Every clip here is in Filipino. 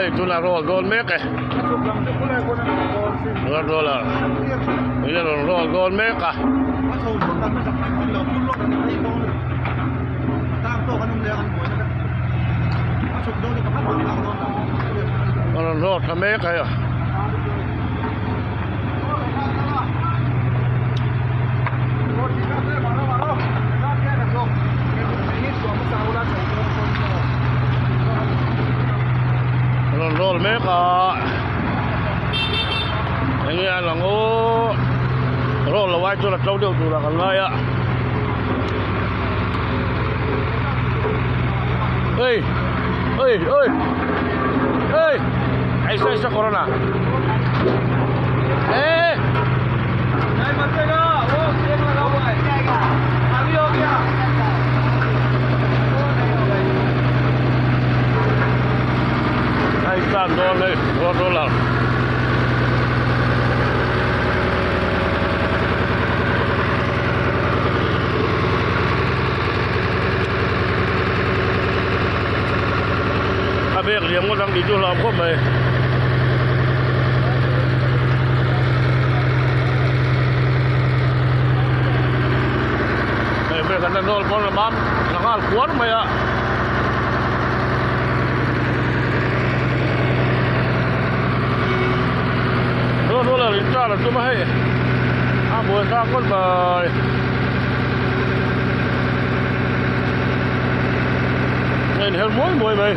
itu nak roll gold make roll ini roll gold make roll make ya roll make ini lang roll away tu lah tahu dia tu lah kalau ya hey ऐसा corona नहीं बचेगा वो सेम लगा हुआ है खाली हो गया ऐसा $2 việc liếm có đang đi du lịch không vậy? Này bây giờ nó con là bám, nó ăn cuốn mày ạ. Nó là lính ra là tôi mới hay. Buổi ra con bời. Này hết muối mày.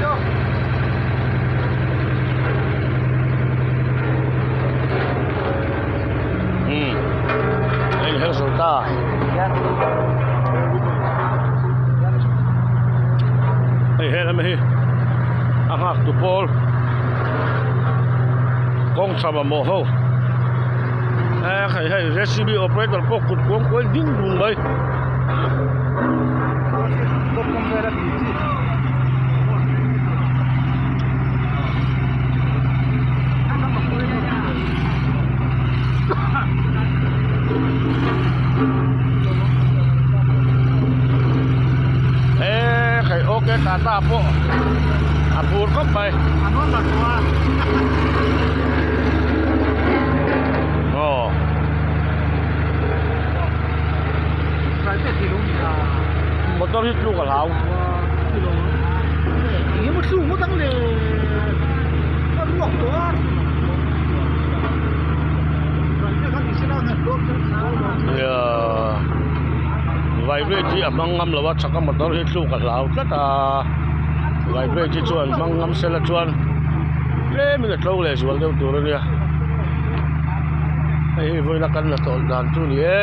Vô. Anh hết rồi ta. Hey, hết em hi. Anh học tụ Paul. Công sama moho. Hey, recipe operator kok kuat kuat ding dong bay. Cái kata po apur ko pa ano ba to sai te tilong motor hit lu ka law tilong ini mo su mo tang le ka luak to ya vibrate mangam lawa chaka motor hit lu ka law tata vibrate chuan mangam sela chuan le mi ka tlo le chuan deu tur ania ei voi na kan na tol dan tu ni e